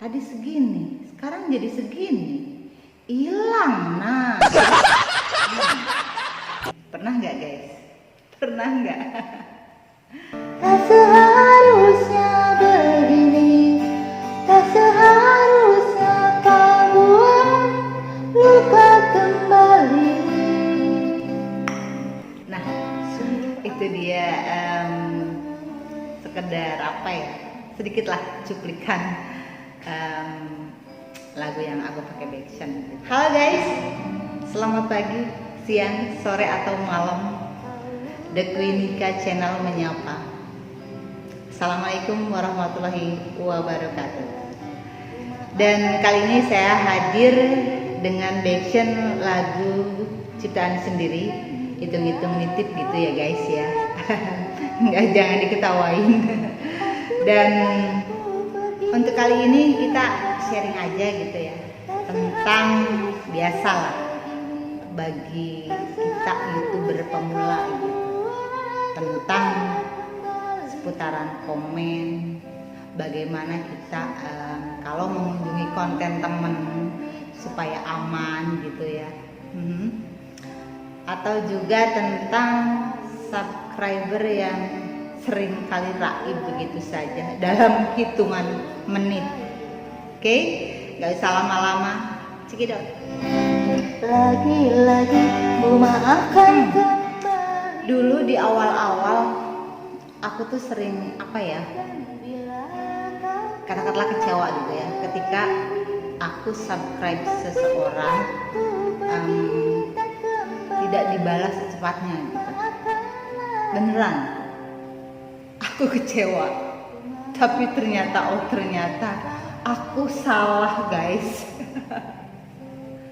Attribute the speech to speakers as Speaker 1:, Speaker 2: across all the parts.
Speaker 1: Tadi segini, sekarang jadi segini. Hilang, nah. Pernah nggak guys? Pernah nggak?
Speaker 2: Tak seharusnya begini, tak seharusnya kau buat luka kembali.
Speaker 1: Nah, itu dia sekedar apa ya? Sedikitlah cuplikan lagu yang aku pakai backsound. Halo guys, selamat pagi, siang, sore atau malam. The Queenika Channel menyapa. Assalamualaikum warahmatullahi wabarakatuh. Dan kali ini saya hadir dengan backsound lagu ciptaan sendiri. Hitung-hitung nitip gitu ya guys ya. Nggak, jangan diketawain. Dan untuk kali ini kita sharing aja gitu ya, tentang biasalah bagi kita YouTuber pemula gitu, tentang seputaran komen, bagaimana kita kalau mengunjungi konten temen supaya aman gitu ya. Atau juga tentang subscriber yang sering kali raib begitu saja dalam hitungan menit. Oke, gak usah lama-lama, cekidot.
Speaker 2: Lagi-lagi ku maafkan kembali.
Speaker 1: Dulu di awal-awal aku tuh sering apa ya, kata-katalah kecewa gitu ya, ketika aku subscribe seseorang tidak dibalas secepatnya gitu. Beneran, aku kecewa. Tapi ternyata aku salah guys.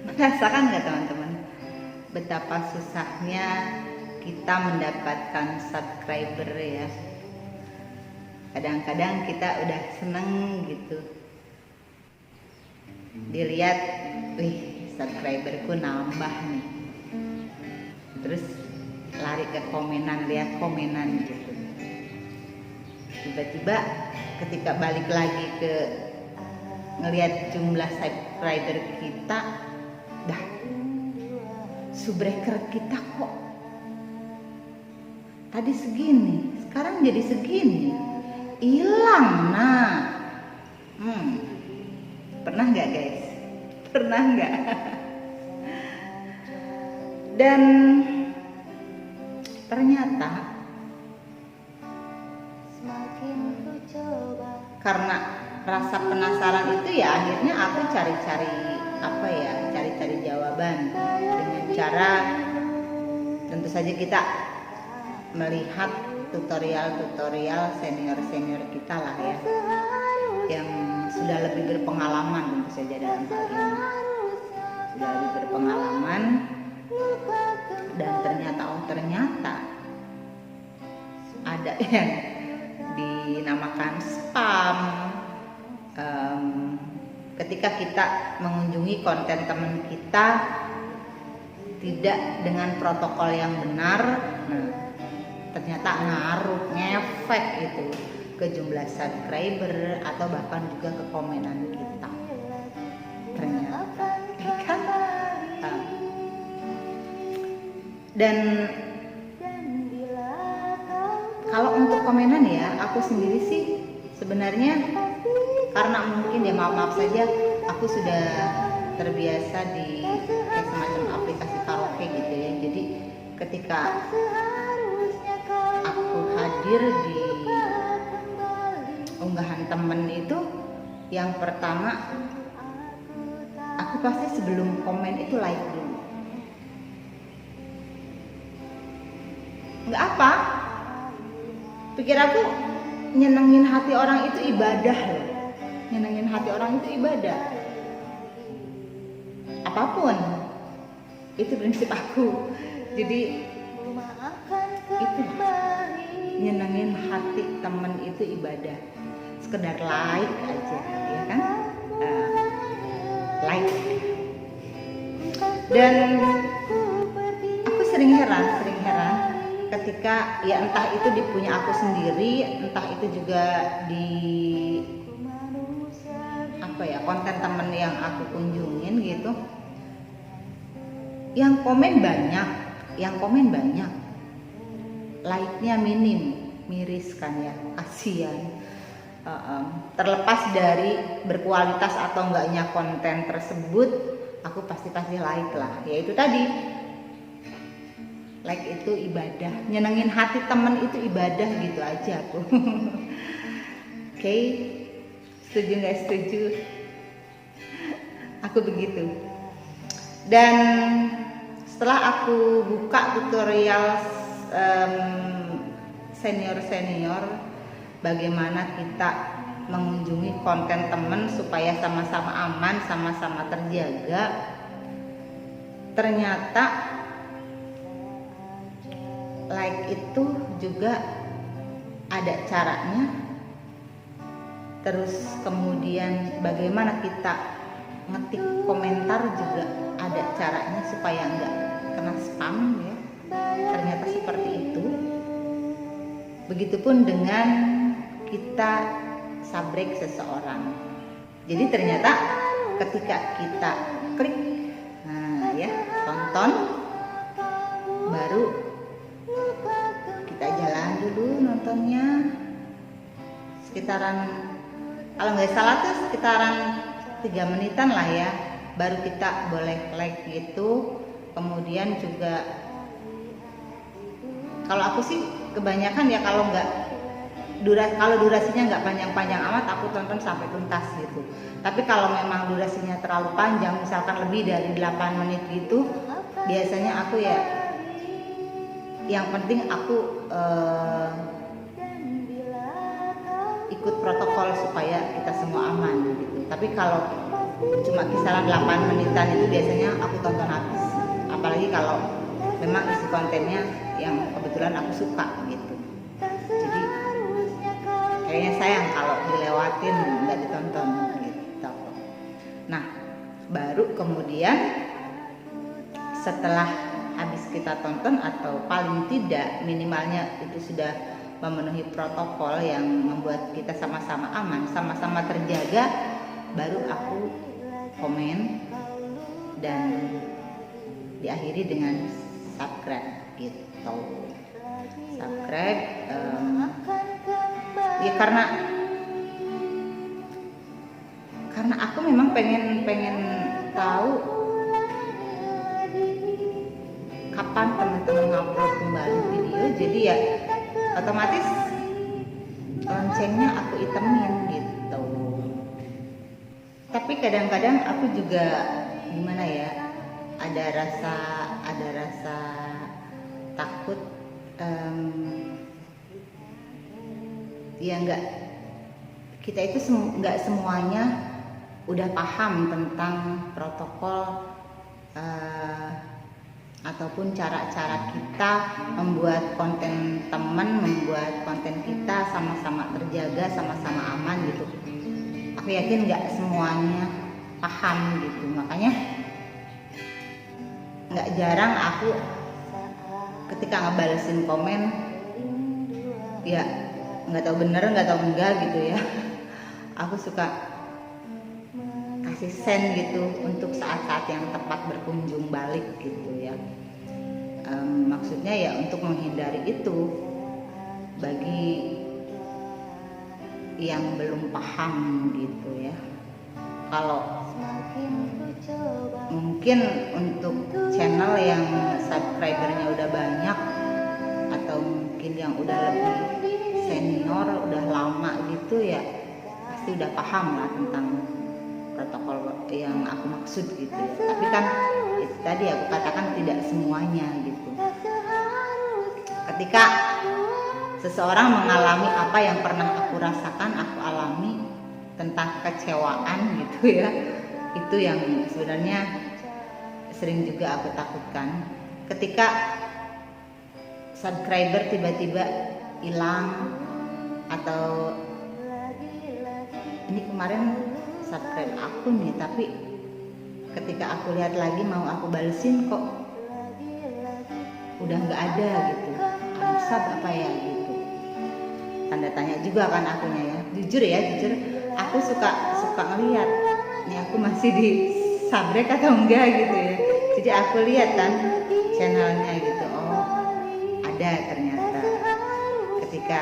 Speaker 1: Merasakan nggak teman-teman betapa susahnya kita mendapatkan subscriber ya. Kadang-kadang kita udah seneng gitu, dilihat, wih subscriberku nambah nih, terus lari ke komenan, lihat komenan gitu. Tiba-tiba ketika balik lagi ke ngelihat jumlah subscriber kita, dah subscriber kita kok tadi segini, sekarang jadi segini, hilang, nah. Pernah nggak guys? Pernah nggak? Dan ternyata karena rasa penasaran itu ya, akhirnya aku cari-cari apa ya, cari-cari jawaban dengan cara tentu saja kita melihat tutorial senior kita lah ya, yang sudah lebih berpengalaman tentu saja dalam hal ini, sudah lebih berpengalaman. Dan ternyata ada yang dinamakan spam ketika kita mengunjungi konten teman kita tidak dengan protokol yang benar. Nah, ternyata ngaruh, ngefek itu ke jumlah subscriber atau bahkan juga ke komenan kita. Ternyata kan. Dan kalau untuk komenan ya, aku sendiri sih sebenarnya karena mungkin ya maaf saja, aku sudah terbiasa di semacam aplikasi karaoke gitu ya. Jadi ketika aku hadir di unggahan temen itu, yang pertama aku pasti sebelum komen itu like dulu. Nggak apa, pikir aku nyenengin hati orang itu ibadah loh. Nyenengin hati orang itu ibadah. Apapun itu prinsip aku. Jadi itu nyenengin hati temen itu ibadah. Sekedar like aja ya kan, like. Dan aku sering heran ketika ya entah itu di punya aku sendiri, entah itu juga di apa ya, konten temen yang aku kunjungin gitu, yang komen banyak, like-nya miris kan ya, kasihan. Terlepas dari berkualitas atau enggaknya konten tersebut, aku pasti like lah. Yaitu tadi, like itu ibadah, nyenengin hati temen itu ibadah gitu aja aku. Oke, setuju nggak setuju? Aku begitu. Dan setelah aku buka tutorial senior bagaimana kita mengunjungi konten temen supaya sama-sama aman, sama-sama terjaga, ternyata like itu juga ada caranya. Terus kemudian bagaimana kita ngetik komentar juga ada caranya supaya nggak kena spam ya. Ternyata seperti itu. Begitupun dengan kita subrek seseorang. Jadi ternyata ketika kita klik, nah ya, tonton, baru kita jalan dulu nontonnya sekitaran, kalau nggak salah tuh sekitaran 3 menitan lah ya, baru kita boleh like gitu. Kemudian juga kalau aku sih kebanyakan ya, kalau durasinya nggak panjang-panjang amat, aku tonton sampai tuntas gitu. Tapi kalau memang durasinya terlalu panjang, misalkan lebih dari 8 menit gitu, biasanya aku ya, yang penting aku ikut protokol supaya kita semua aman gitu. Tapi kalau cuma kisaran 8 menitan itu biasanya aku tonton habis. Apalagi kalau memang isi kontennya yang kebetulan aku suka gitu. Jadi kayaknya sayang kalau dilewatin nggak ditonton gitu. Nah, baru kemudian setelah habis kita tonton, atau paling tidak minimalnya itu sudah memenuhi protokol yang membuat kita sama-sama aman, sama-sama terjaga, baru aku komen dan diakhiri dengan subscribe gitu. Subscribe ya karena aku memang pengen tahu kapan teman-teman ngupload kembali video, jadi ya otomatis loncengnya aku itemin gitu. Tapi kadang-kadang aku juga gimana ya, ada rasa takut, ya nggak, kita itu nggak semuanya udah paham tentang protokol ataupun cara-cara kita membuat konten teman, membuat konten kita sama-sama terjaga, sama-sama aman gitu. Aku yakin nggak semuanya paham gitu, makanya nggak jarang aku ketika ngebalesin komen ya nggak tahu bener nggak tahu enggak gitu ya, aku suka kasih send gitu untuk saat-saat yang tepat berkunjung balik gitu ya. Maksudnya ya untuk menghindari itu bagi yang belum paham gitu ya. Kalau mungkin untuk channel yang subscribernya udah banyak, atau mungkin yang udah lebih senior, udah lama gitu ya, pasti udah paham lah tentang protokol yang aku maksud gitu ya. Tapi kan itu tadi aku katakan tidak semuanya gitu. Ketika seseorang mengalami apa yang pernah aku rasakan, aku alami tentang kecewaan gitu ya, itu yang sebenarnya sering juga aku takutkan. Ketika subscriber tiba-tiba hilang, atau ini kemarin subscribe aku nih, tapi ketika aku lihat lagi mau aku balesin kok udah nggak ada gitu, sub apa ya gitu, tanda tanya juga kan akunya ya. Jujur aku suka ngeliat aku masih di sabrek atau enggak gitu ya. Jadi aku lihat kan channelnya gitu, oh ada ternyata. Ketika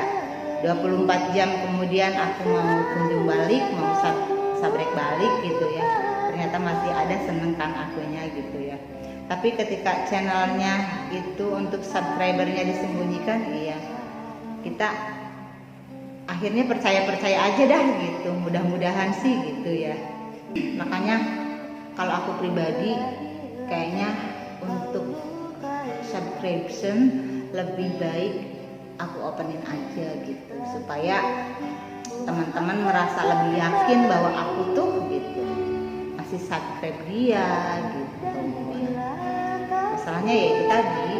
Speaker 1: 24 jam kemudian aku mau kunjung balik, mau sabrek balik gitu ya, ternyata masih ada, seneng kan akunya gitu ya. Tapi ketika channelnya itu untuk subscribernya disembunyikan, iya kita akhirnya percaya aja dah gitu, mudah-mudahan sih gitu ya. Makanya kalau aku pribadi kayaknya untuk subscription lebih baik aku openin aja gitu, supaya teman-teman merasa lebih yakin bahwa aku tuh gitu masih subscribe dia gitu. Masalahnya ya itu tadi,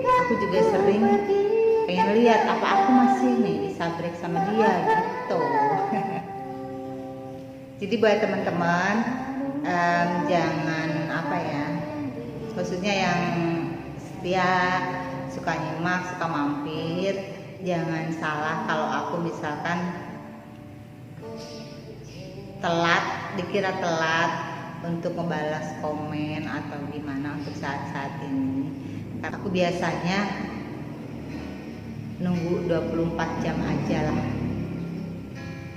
Speaker 1: aku juga sering pengen lihat apa aku masih nih di subscribe sama dia gitu. Jadi buat teman-teman jangan apa ya, khususnya yang setia, suka nyimak, suka mampir, jangan salah kalau aku misalkan dikira telat untuk membalas komen atau gimana untuk saat-saat ini. Karena aku biasanya nunggu 24 jam aja lah,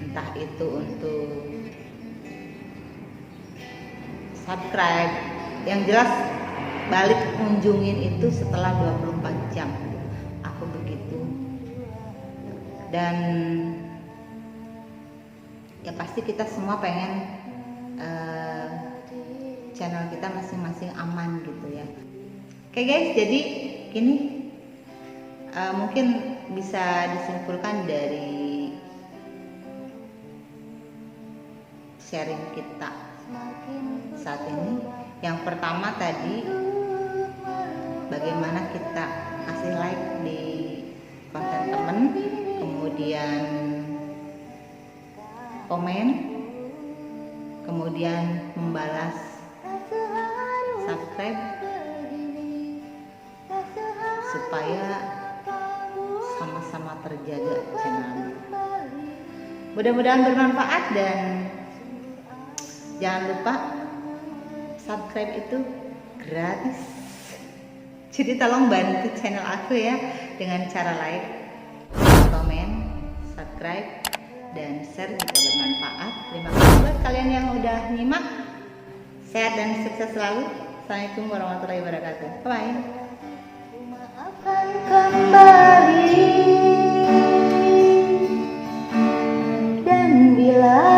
Speaker 1: entah itu untuk subscribe, yang jelas balik kunjungin itu setelah 24 jam aku begitu. Dan ya pasti kita semua pengen channel kita masing-masing aman gitu ya. Oke guys, jadi ini mungkin bisa disimpulkan dari sharing kita saat ini. Yang pertama tadi, bagaimana kita kasih like di konten temen, kemudian komen, kemudian membalas subscribe, supaya sama-sama terjaga channelnya. Mudah-mudahan bermanfaat, dan jangan lupa subscribe itu gratis. Jadi tolong bantu channel aku ya dengan cara like, komen, subscribe, dan share jika bermanfaat. Terima kasih buat kalian yang udah nyimak. Sehat dan sukses selalu. Assalamualaikum warahmatullahi wabarakatuh. Bye.
Speaker 2: Akan kembali, dan bila